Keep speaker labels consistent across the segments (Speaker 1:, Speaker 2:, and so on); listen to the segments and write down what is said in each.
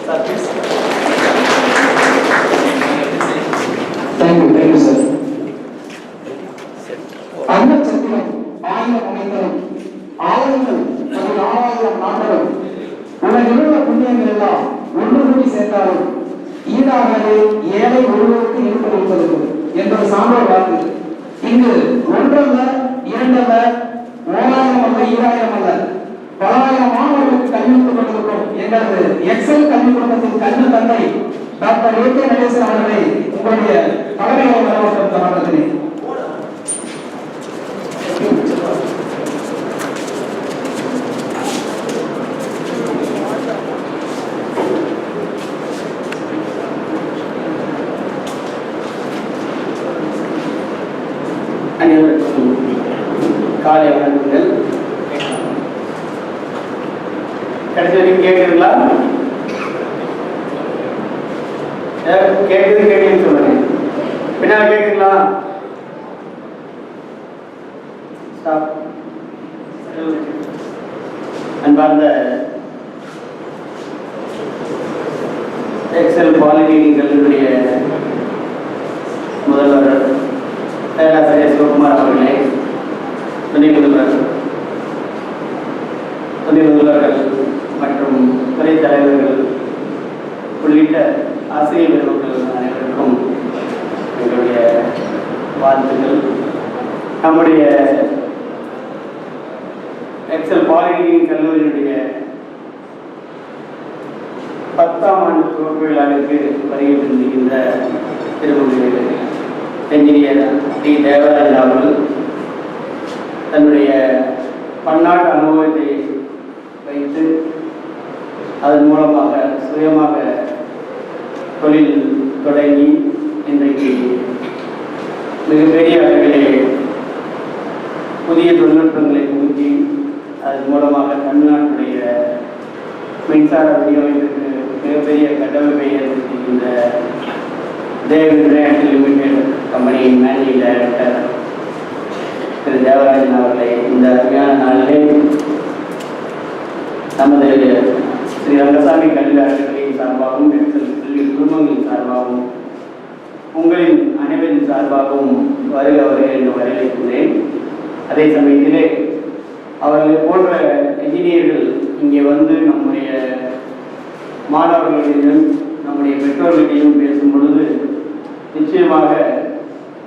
Speaker 1: Thank you, sir. அந்த சத்திரம் ஆயிரம் அமைந்தரும் ஆயிரங்கள் 14,000 நாட்களும் உலகிலுள்ள புண்ணியங்கள் எல்லாம் ஒன்று கூடி சேர்ந்தாலும் ஈடாகவே ஏழை ஒருவருக்கு இருப்பது என்பது என்பது சான்றோர் வாக்கு. இங்கு ஒன்றல்ல, இரண்டல்ல, 1000 அல்ல, 2000 அல்ல, பலாயிரம் மாணவர்களுக்கு கல்வித்துக் கொண்டிருக்கும் எங்களது எக்ஸல் கல்வி குடும்பத்தின் கல்வி தந்தை டாக்டர் ஏ.கே. நடேசன் அவர்களை உங்களுடைய தலைமையை வரவேற்கும் தருணத்திலே
Speaker 2: அனைவருக்கும் காலை வணக்கங்கள். கடைசி வரைக்கும் கேட்குறீங்களா? கேட்குதுன்னு சொல்லுங்க. பின்னால் கேட்குறீங்களா? அன்பார்ந்த எக்ஸல் பாலிடெக்னிக் கல்லூரிய முதல்வர் பேராசிரியர் சிவகுமார் அவர்களே, துணை முதல்வர்கள் மற்றும் துறை தலைவர்கள் உள்ளிட்ட ஆசிரியர் பெருமக்கள் அனைவருக்கும் எங்களுடைய வாழ்த்துக்கள். நம்முடைய எக்ஸல் பாலிடெக்னிக் கல்லூரியினுடைய 10ஆம் ஆண்டு துவக்க விழாவிற்கு வருகை புரிகின்ற திருமண என்ஜினியர் டி. தேவராஜன் அவர்கள் தன்னுடைய பன்னாட்டு அனுபவத்தை வைத்து அதன் மூலமாக சுயமாக தொழில் தொடங்கி இன்றைக்கு மிகப்பெரிய அளவிலே புதிய தொழில்நுட்பங்களை புகுத்தி அதன் மூலமாக தமிழ்நாட்டுடைய மின்சார விநியோகத்திற்கு மிகப்பெரிய கட்டமைப்பை ஏற்படுத்துகின்ற தேவ் இன்டர்நேஷனல் லிமிடெட் கம்பெனியின் மேனேஜிங் டைரக்டர் திரு தேவராஜன் அவர்களை இந்த அருமையான நாளிலே நமது ஸ்ரீ ரங்கசாமி கல்வி அறக்கட்டளையின் சார்பாகவும் கல்வி குடும்பங்களின் சார்பாகவும் உங்களின் அனைவரின் சார்பாகவும் வருக என்று வரவேற்கிறேன். அதே சமயத்திலே அவர்களை போன்ற என்ஜினியர்கள் இங்கே வந்து நம்முடைய மாணவர்களிடையும் நம்முடைய பெற்றோர்களிடையும் பேசும் பொழுது நிச்சயமாக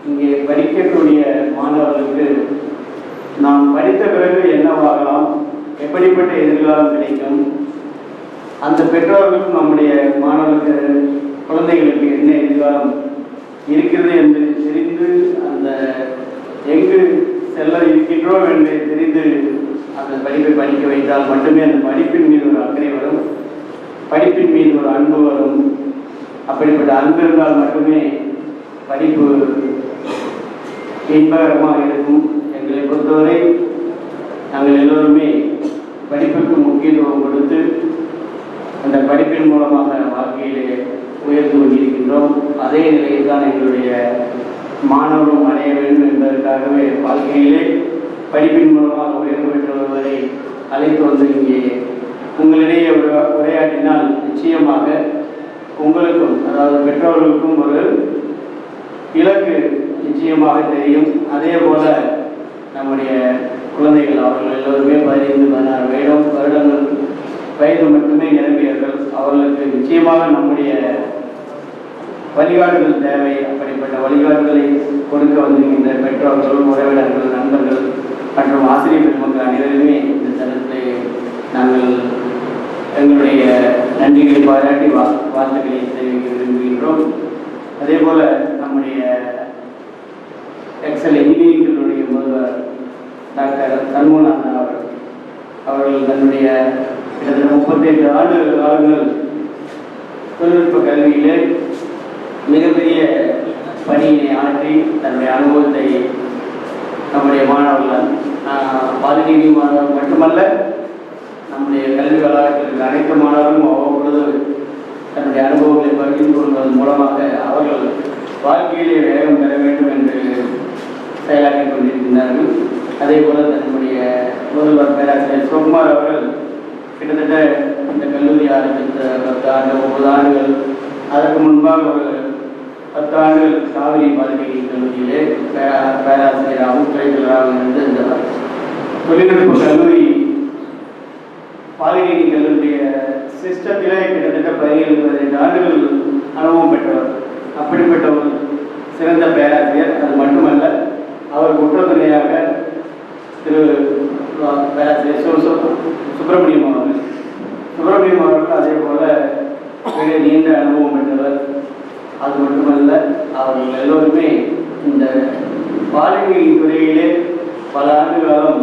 Speaker 2: இங்கே படிக்கக்கூடிய மாணவர்களுக்கு நாம் படித்த பிறகு என்னவாகலாம், எப்படிப்பட்ட எதிர்காலம் கிடைக்கும், அந்த பெற்றோர்களுக்கும் நம்முடைய மாணவர்களுக்கு குழந்தைகளுக்கு என்ன எதிர்காலம் இருக்கிறது என்று தெரிந்து அந்த எங்கு செல்ல இருக்கின்றோம் என்று தெரிந்து அந்த படிப்பை படிக்க வைத்தால் மட்டுமே அந்த படிப்பின் மீது ஒரு அக்கறை வரும், படிப்பின் மீது ஒரு அன்பு வரும். அப்படிப்பட்ட அன்பு இருந்தால் மட்டுமே படிப்பு இன்பகரமாக இருக்கும். எங்களை பொறுத்தவரை நாங்கள் எல்லோருமே படிப்புக்கு முக்கியத்துவம் கொடுத்து அந்த படிப்பின் மூலமாக வாழ்க்கையிலே உயர்ந்து கொண்டிருக்கின்றோம். அதே நிலையில் தான் எங்களுடைய மாணவரும் அடைய வேண்டும் என்பதற்காகவே வாழ்க்கையிலே படிப்பின் மூலமாக உயர்வு பெற்று வருவதை அழைத்து வந்து இங்கே உங்களிடையே உரையாற்றினால் நிச்சயமாக உங்களுக்கும், அதாவது பெற்றோர்களுக்கும் ஒரு இலக்கு நிச்சயமாக தெரியும். அதே போல நம்முடைய குழந்தைகள் அவர்கள் எல்லோருமே 15-16 வருடங்கள் வயது மட்டுமே நிரம்பியவர்கள். அவர்களுக்கு நிச்சயமாக நம்முடைய வழிகாட்டுதல் தேவை. அப்படிப்பட்ட வழிகாட்டுதலை கொடுக்க வந்திருக்கின்ற பெற்றோர்கள், உறவினர்கள், நண்பர்கள் மற்றும் ஆசிரியர் பெருமக்கள் அனைவருமே இந்த தளத்திலே நாங்கள் எங்களுடைய நன்றிகளை பாராட்டி வாழ்த்துக்களை தெரிவிக்க விரும்புகின்றோம். அதே போல நம்முடைய எக்ஸல் இன்ஜினியரிங்களுடைய முதல்வர் டாக்டர் சண்முகநாதன் அவர்கள் தன்னுடைய கிட்டத்தட்ட 35 ஆண்டு காலங்கள் தொழில்நுட்ப கல்வியிலே மிகப்பெரிய பணியினை ஆற்றி தன்னுடைய அனுபவத்தை நம்முடைய மாணவர்கள் பாலிடெக்னிக் மாணவர்கள் மட்டுமல்ல, நம்முடைய கல்வி வளாகத்தில் அனைத்து மாணவர்களும் அவ்வப்பொழுது தன்னுடைய அனுபவங்களை பகிர்ந்து கொள்வதன் மூலமாக அவர்கள் வாழ்க்கையிலே வேகம் பெற வேண்டும் என்று செயலாற்றிக் கொண்டிருக்கின்றார்கள். அதே போல தன்னுடைய முதல்வர் பேராசிரியர் சிவகுமார் அவர்கள் கிட்டத்தட்ட இந்த கல்லூரி ஆரம்பித்த 10 ஆண்டு 9 ஆண்டுகள், அதற்கு முன்பாக ஒரு 10 ஆண்டுகள் காவிரி பாலிடெக்னிக் கல்லூரியிலே பேராசிரியராகவும் துறைத்தலைவராகவும் இருந்து இந்த தொழில்நுட்ப கல்லூரி பாலிடெக்னிக் கல்லூரிய சிஸ்டத்திலே கிட்டத்தட்ட 17-18 ஆண்டுகள் அனுபவம் பெற்றவர். அப்படிப்பட்ட ஒரு சிறந்த பேராசிரியர். அது மட்டுமல்ல, அவர் குற்றத்துணையாக திரு பேராசிரியர் சுப்பிரமணியம் அவர்கள் அதே போல மிக நீண்ட அனுபவம் பெற்றவர். அது மட்டுமல்ல, அவர்கள் எல்லோருமே இந்த பாலிடெக்னிக் துறையிலே பல ஆண்டு காலம்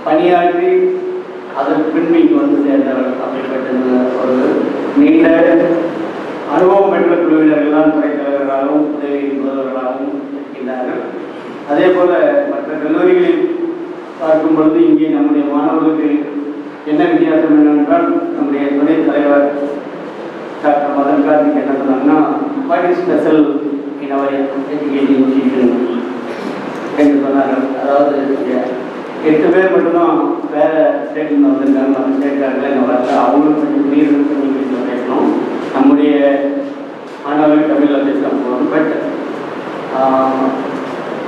Speaker 2: பணியாற்றி அதற்கு பின்பு இங்கு வந்து சேர்ந்தவர்கள். அப்படிப்பட்ட ஒரு நீண்ட அனுபவம் பெற்ற குழுவினர்கள் தான் துறைத் தலைவர்களாகவும் உதவி முதல்வர்களாகவும் இருக்கின்றார்கள். அதே போல மற்ற கல்லூரிகளில் பார்க்கும் பொழுது இங்கே நம்முடைய மாணவர்களுக்கு என்ன வித்தியாசம் என்னவென்றால், நம்முடைய துணைத் தலைவர் டாக்டர் மதன் கார்த்திக் என்ன சொன்னாங்கன்னா, what is special in our education institution என்று சொன்னார்கள். அதாவது 8 பேர் மட்டும்தான் வேறு ஸ்டேட்டில் வந்திருக்காங்க, நம்ம ஸ்டேட்காரர்கள் என்ன வரல, அவங்களுக்கு கொஞ்சம் கிளியர் பண்ணி பேசணும். நம்முடைய மாணவர்கள் தமிழில் பேசலாம் போகிறோம். But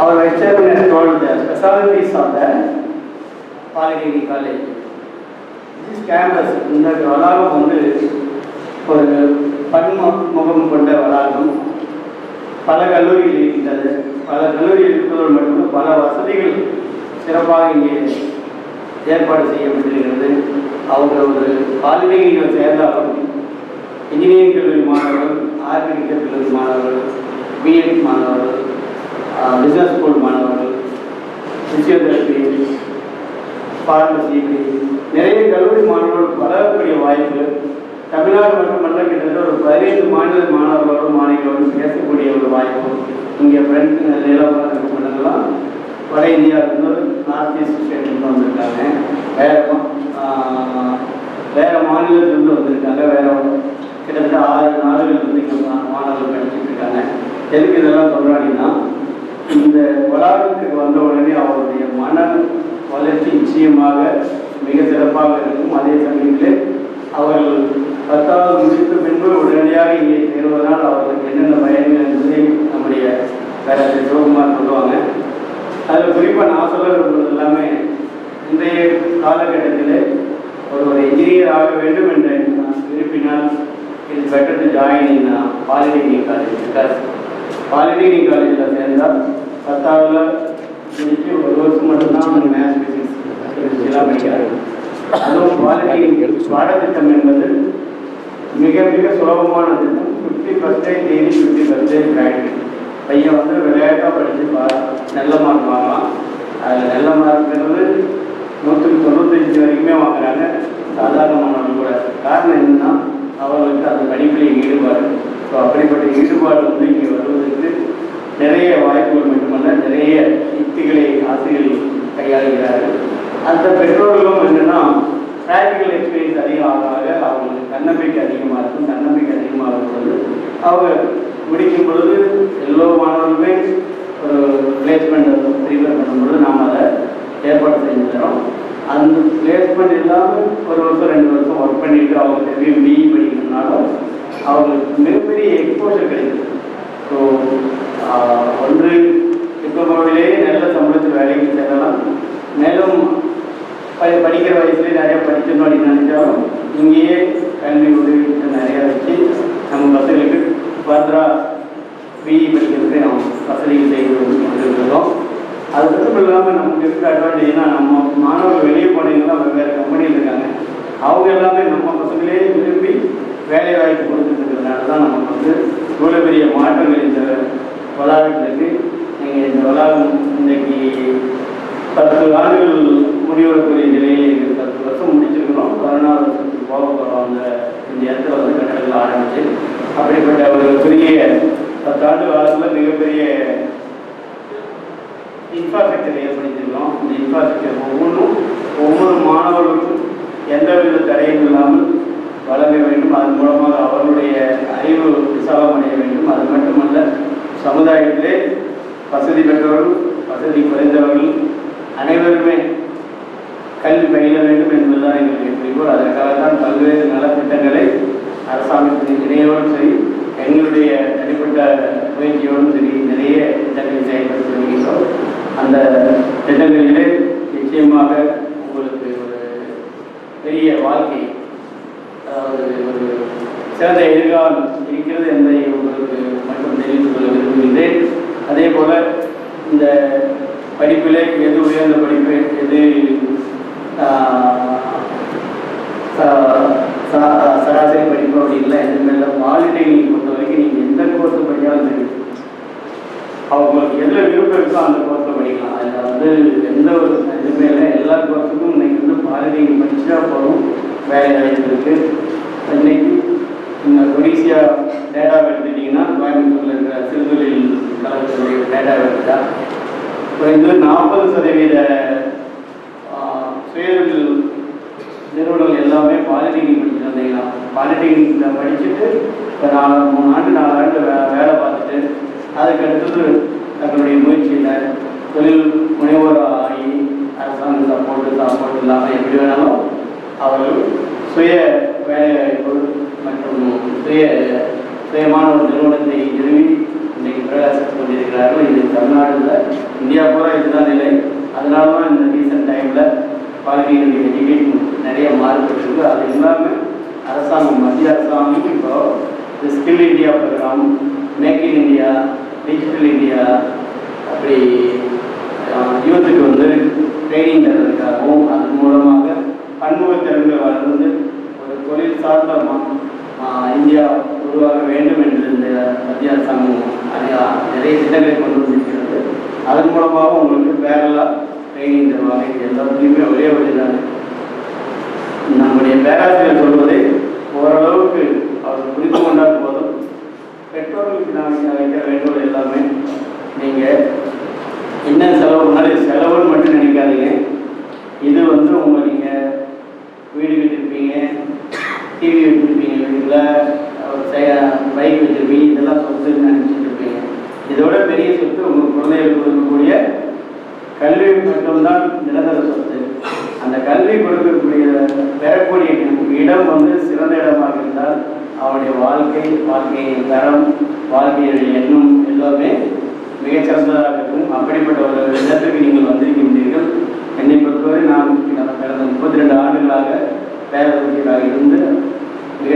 Speaker 2: our lecturer has told the specialties of the Polytechnic college. This campus, இந்த வளாகம் வந்து ஒரு பன்முகம் கொண்ட வளாகம். பல கல்லூரிகள் இருக்கின்றது. பல கல்லூரிகள் இருப்பதோடு மட்டும் பல வசதிகள் சிறப்பாக இங்கே ஏற்பாடு செய்யப்பட்டிருக்கிறது. அவங்க ஒரு பாலிடெக்னிக்கில் சேர்ந்தாலும் இன்ஜினியரிங் கல்லூரி மாணவர்கள், ஆர்கிடெக்சர் கல்லூரி மாணவர்கள், பிஎட் மாணவர்கள், பிஸ்னஸ் ஸ்கூல் மாணவர்கள், பிசியோதெரபி, ஃபார்மசி, நிறைய கல்லூரி மாணவர்கள் வளரக்கூடிய வாய்ப்பு. தமிழ்நாடு மட்டுமல்ல, கிட்டத்தட்ட ஒரு 15 மாநில மாணவர்களோடு மாணவிகளோடு பேசக்கூடிய ஒரு வாய்ப்பு இங்கே ஃப்ரெண்ட்ஸ் பண்ணலாம். வட இந்தியாவிலிருந்து நார்த் ஈஸ்ட் ஸ்டேட்லேருந்து வந்திருக்காங்க, வேறு மாநிலத்திலிருந்து வந்திருக்காங்க, கிட்டத்தட்ட 6 நாடுகள் வந்து இங்கே மாணவர்கள் படிச்சுட்டு இருக்காங்க. எதுக்கு இதெல்லாம் சொல்கிறாங்கன்னா, இந்த வளாகத்துக்கு வந்த உடனே அவருடைய மன வளர்ச்சி நிச்சயமாக மிக சிறப்பாக இருக்கும். அதே சமயத்தில் அவர்கள் 10வது முடித்த பின்பு உடனடியாக இங்கே சேருவதனால் அவர்களுக்கு என்னென்ன பயன்கள் என்பதை நம்முடைய பேராசிரியர் சிவகுமார் சொல்லுவாங்க. அதில் குறிப்பாக நான் சொல்ல விரும்புவது எல்லாமே, இன்றைய காலகட்டத்தில் ஒரு என்ஜினியர் ஆக வேண்டும் என்ற விரும்பினால் it's better to join in polytechnic college. Because polytechnic காலேஜில் சேர்ந்தால் 10வது முடிச்சு 1 வருஷம் மட்டும்தான் அவங்க மேத்ஸ் ஃபிசிக்ஸ் எல்லாம் படிக்கிறாங்க. அதுவும் பாலிடெக்னிக் பாடத்திட்டம் என்பது மிக மிக சுலபமான திட்டம். 50% தியரி, 50% ப்ராக்டிகல். பையன் வந்து விளையாட்டாக படித்து நல்ல மார்க் வாங்கலாம். அதில் நல்ல மார்க்ங்கிறது 195 வரைக்குமே வாங்குறாங்க சாதாரண மாணவர்கள் கூட. காரணம் என்னன்னா, அவர்களுக்கு அந்த படிப்பில் ஈடுபாடு. ஸோ அப்படிப்பட்ட ஈடுபாடு வந்து இங்கே வருவதற்கு நிறைய வாய்ப்புகள் மட்டுமல்ல, நிறைய யுக்திகளை ஆசிரியர்கள் கையாளுகிறார்கள். அந்த பெற்றோர்களும் என்னென்னா, ப்ராக்டிக்கல் எக்ஸ்பீரியன்ஸ் அதிகமாக அவங்களுக்கு தன்னம்பிக்கை அதிகமாக இருக்கும். தன்னம்பிக்கை அதிகமாக பொழுது அவங்க முடிக்கும் பொழுது எல்லோ மாணவர்களுமே ஒரு பிளேஸ்மெண்ட் ப்ரிப்பேர் பண்ணும்பொழுது நாம் அதை ஏற்பாடு செஞ்சு தரோம். அந்த பிளேஸ்மெண்ட் இல்லாமல் 1 வருஷம் 2 வருஷம் ஒர்க் பண்ணிவிட்டு அவங்க திரும்பி பிஇ படிக்கணும்னாலும் அவங்களுக்கு மிகப்பெரிய எக்ஸ்போஷர் கிடைக்குது. ஸோ ஒன்று டிப்ளமோவிலேயே நல்ல சம்பளத்தில் வேலைக்கு செல்லலாம். மேலும் படிக்கிற வயசுலேயே நிறையா படிக்கணும் அப்படின்னு நினைச்சாலும் இங்கேயே கல்வி உதவி நிறையா வச்சு நம்ம பசங்களுக்கு ஃபர்தராக பிஇ படிக்கிறதுக்கு நம்ம வசதிகள் செய்து கொண்டிருக்கிறோம். அது மட்டும் இல்லாமல் நமக்கு இருக்க அட்வான்டேஜ்னா, நம்ம மாணவர்கள் வெளியே போனீங்கன்னா வெவ்வேறு கம்பெனியில் இருக்காங்க. அவங்க எல்லாமே நம்ம பசங்களே விரும்பி வேலை வாய்ப்பு கொடுத்துருக்கிறதுனால தான் நமக்கு வந்து இவ்வளோ பெரிய மாற்றங்கள் இந்த வளாகத்திற்கு. நீங்கள் இந்த வளாகம் இன்றைக்கி 10 ஆண்டுகள் முடிவரக்கூடிய நிலையில் இருக்குது. 10 வருஷம் முடிச்சிருக்கிறோம். 14 வருஷத்துக்கு போக போகிறோம். இந்த இடத்துல வந்து கட்டடங்கள் ஆரம்பிச்சு அப்படிப்பட்ட ஒரு பெரிய 10 ஆண்டு காலத்தில் மிகப்பெரிய இன்ஃப்ராஸ்ட்ரக்சர் ஏற்படுத்தியிருக்கிறோம். இந்த இன்ஃப்ராஸ்ட்ரக்சர் ஒவ்வொரு மாணவர்களுக்கும் எந்தவித தடையும் இல்லாமல் வழங்க வேண்டும். அதன் மூலமாக அவர்களுடைய அறிவு விசாலமடைய வேண்டும். அது மட்டுமல்ல, சமுதாயத்திலே வசதி பெற்றவர்கள், வசதி குறைந்தவர்கள் அனைவருமே கல்வி பயில வேண்டும் என்பதுதான் எங்களுடைய குறிக்கோள். அதற்காகத்தான் பல்வேறு அரசாங்கத்தின் இணையோடும் சரி, எங்களுடைய தனிப்பட்ட முயற்சியோடும் சரி நிறைய திட்டங்களை செயல்படுத்தி வருகின்றோம். அந்த திட்டங்களிலே நிச்சயமாக உங்களுக்கு ஒரு பெரிய வாழ்க்கை, அதாவது ஒரு சிறந்த எதிர்காலம் இருக்கிறது என்பதை உங்களுக்கு மட்டும் தெரிவித்துக் கொள்ள விரும்புகின்றேன். அதே போல இந்த படிப்பிலே எது உயர்ந்த படிப்பு, எது சராசரி படிப்பு அப்படின்னா எதுவுமே பாலிடெக்னிக் பொறுத்த வரைக்கும் நீங்கள் எந்த கோர்ஸ் படித்தாலும் சரி, அவங்களுக்கு எதில் விருப்பம் இருக்கோ அந்த கோர்ஸில் படிக்கலாம். அதில் வந்து எந்த ஒரு இதுவுமே இல்லை. எல்லா கோர்ஸுக்கும் இன்னைக்கு வந்து பாலிடெக்னிக் படிச்சுட்டா போதும், வேலை வாய்ப்பு இருக்குது. இன்னைக்கு இந்த ஒடிசியா டேட்டாவை எடுத்துட்டிங்கன்னா கோயம்புத்தூரில் இருக்கிற சிறுதொழில் கழகத்தினுடைய டேட்டாவை எடுத்துட்டா குறைந்தது 40% சுயதொழில் நிறுவனங்கள் எல்லாமே பாலிடெக்னிக் படிச்சுட்டு வந்தீங்கன்னா, பாலிடெக்னிக்கில் படிச்சுட்டு இப்போ 3 ஆண்டு 4 ஆண்டு வேலை பார்த்துட்டு அதுக்கடுத்தது தங்களுடைய முயற்சியில் தொழில் முனைவோர் ஆகி அரசாங்க சப்போர்ட் இல்லாமல் எப்படி வேணாலும் அவர்கள் சுய வேலைவாய்ப்பு மற்றும் சுயமான ஒரு நிறுவனத்தை நிறுவி இன்றைக்கு பிரகாசித்துக் கொண்டிருக்கிறார்கள். இது தமிழ்நாட்டில், இந்தியா பூரா இதுதான் நிலை. அதனால தான் இந்த ரீசன்ட் டைமில் பாலிடெக்னிக் எஜுகேஷன் நிறைய மாறுபட்டிருக்கு. அது இல்லாமல் அரசாங்கம், மத்திய அரசாங்கம் இப்போ இந்த skill India programme, make in India, digital India, அப்படி யூத்துக்கு வந்து ட்ரைனிங் தருவதற்காகவும் அதன் மூலமாக பன்முக திறன்கள் வளர்ந்து ஒரு தொழில் சார்ந்த இந்தியா உருவாக வேண்டும் என்று இந்த மத்திய அரசாங்கம் நிறைய திட்டங்களை கொண்டு வந்திருக்கிறது. அதன் மூலமாக உங்களுக்கு பேரலாக ட்ரைனிங் தருவாங்க. இது எல்லாத்துலேயுமே ஒரே வழிதான். நம்முடைய பேராசிரியர் சொல்வதை ஓரளவுக்கு அவர் புரிந்து கொண்டால் போதும். பெற்றோர்களுக்கு நான் வைக்க வேண்டுவது எல்லாமே, நீங்கள் என்ன செலவு பண்ணாலும் செலவுன்னு மட்டும் நினைக்காதீங்க. இது வந்து உங்கள் நீங்கள் வீடு கட்டிருப்பீங்க, டிவி வச்சுருப்பீங்க, வீட்டில் பைக் வச்சுருப்பீங்க, இதெல்லாம் சொத்துன்னு நினச்சிட்டு இருப்பீங்க. இதோட பெரிய சொத்து உங்கள் குழந்தைகளுக்கு கொடுக்கக்கூடிய கல்வி மட்டும்தான் நிரந்தர சொத்து. அந்த கல்வி கொடுக்கக்கூடிய பெறக்கூடிய இடம் வந்து சிறந்த இடமாக இருந்தால் அவனுடைய வாழ்க்கையின் தரம், வாழ்க்கையுடைய எண்ணம் எல்லாமே மிகச்சிறந்ததாக இருக்கும். அப்படிப்பட்ட ஒரு இடத்துக்கு நீங்கள் வந்திருக்கின்றீர்கள். என்னை பொறுத்தவரை நான் கடந்த 32 ஆண்டுகளாக பேராசிரியராக இருந்து மிக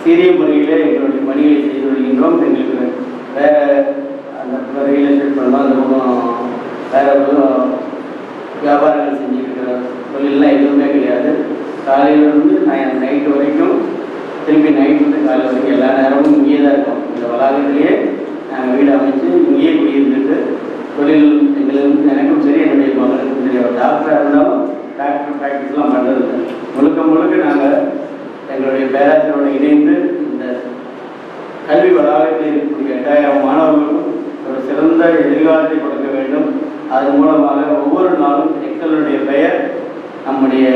Speaker 2: சீரிய முறையிலே எங்களுடைய பணிகளை செய்து வருகின்றோம். எங்களுக்கு வேறு அந்த ரியல் எஸ்டேட் பண்ணலாம், அந்த பக்கம் வேறு வியாபாரங்கள் செஞ்சுருக்கிற தொழிலெலாம் எதுவுமே கிடையாது. காலையிலிருந்து நைட்டு வரைக்கும், திருப்பி நைட்டு காலையில் வரைக்கும் எல்லா நேரமும் இங்கேயே தான் இருக்கும். இந்த வளாகத்திலேயே நாங்கள் வீடு அமைச்சு இங்கேயே குடியிருந்துட்டு தொழில் எங்களுக்கு, எனக்கும் சரி என்னுடைய மகனுக்கும் சரி, ஒரு டாக்டராக இருந்தாலும் டாக்டர் ப்ராக்டிஸ்லாம் பண்ணுறது முழுக்க நாங்கள் எங்களுடைய பேராசிரியரோடு இணைந்து இந்த கல்வி வளாகத்தில் இருக்கக்கூடிய 8000 மாணவர்களுக்கும் ஒரு சிறந்த எதிர்காலத்தை கொடுக்க வேண்டும். அதன் மூலமாக ஒவ்வொரு நாளும் எங்களுடைய பெயர் நம்முடைய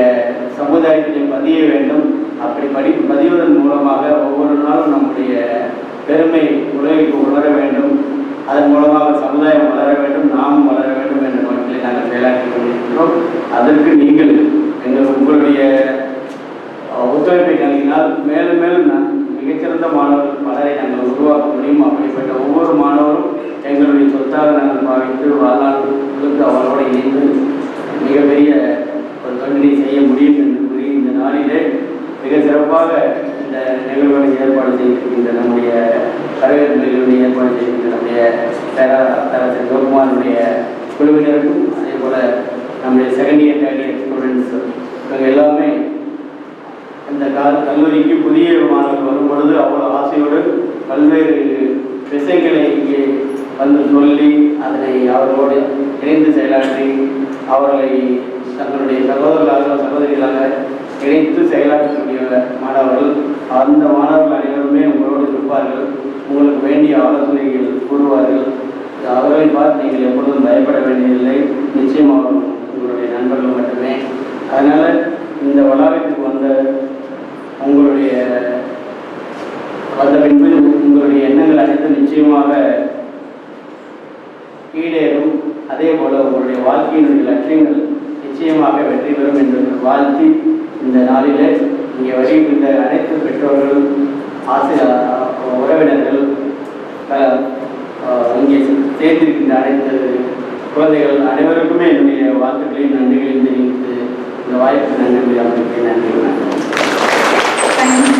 Speaker 2: சமுதாயத்திலே பதிய வேண்டும். அப்படி பதிவதன் மூலமாக ஒவ்வொரு நாளும் நம்முடைய பெருமை உலகிற்கு உணர வேண்டும். அதன் மூலமாக சமுதாயம் வளர வேண்டும், நாம் வளர வேண்டும் என்ற நோக்கிலே நாங்கள் செயலாற்றி கொண்டிருக்கிறோம். அதற்கு நீங்கள் உங்களுடைய ஒத்துழைப்பை நல்கினால் மேலும் மேலும் மிகச்சிறந்த மாணவர்கள் பலரை நாங்கள் உருவாக்க முடியும். அப்படிப்பட்ட ஒவ்வொரு மாணவரும் எங்களுடைய சொத்தாக நாங்கள் பாவித்து வாழ்நாளுக்கு அவரோடு இணைந்து மிகப்பெரிய ஒரு தொண்டினை செய்ய முடியும் என்று கூறி இந்த நாளிலே மிக சிறப்பாக இந்த நிகழ்வுகளை ஏற்பாடு செய்திருக்கின்ற நம்முடைய வரவேற்புகளுடைய ஏற்பாடு செய்திருக்கின்ற நம்முடைய பேராசிரியர் சிவகுமாருடைய குழுவினருக்கும், அதே போல் நம்முடைய second year third year students இவங்க எல்லாமே இந்த கல்லூரிக்கு புதிய மாணவர்கள் வரும் பொழுது அவ்வளோ ஆசையோடு பல்வேறு விஷயங்களை இங்கே வந்து சொல்லி அதனை அவர்களோடு இணைந்து செயலாற்றி அவர்களை தங்களுடைய சகோதரிகளாக இணைத்து செயலாற்றக்கூடிய மாணவர்கள், அந்த மாணவர்கள் அனைவருமே உங்களோடு இருப்பார்கள். உங்களுக்கு வேண்டிய ஆலோசனைகள் கூறுவார்கள். அவர்களை பார்த்து நீங்கள் எப்பொழுதும் பயப்பட வேண்டியதில்லை. நிச்சயமாக உங்களுடைய நண்பர்கள் மட்டுமே. அதனால் இந்த வளாகத்துக்கு வந்த பின்பு உங்களுடைய எண்ணங்கள் அனைத்தும் நிச்சயமாக ஈடேறும். அதே போல் உங்களுடைய வாழ்க்கையினுடைய லட்சியங்கள் நிச்சயமாக வெற்றி பெறும் என்று வாழ்த்தி இந்த நாளிலே இங்கே வருகின்ற அனைத்து பெற்றோர் பெற்றோர்கள், உறவினர்கள், இங்கே சேர்ந்திருக்கின்ற அனைத்து குழந்தைகள் அனைவருக்குமே என்னுடைய வாழ்த்துக்களையும் நன்றிகளையும் தெரிவித்து இந்த வாய்ப்புக்கு நன்றி. நன்றி.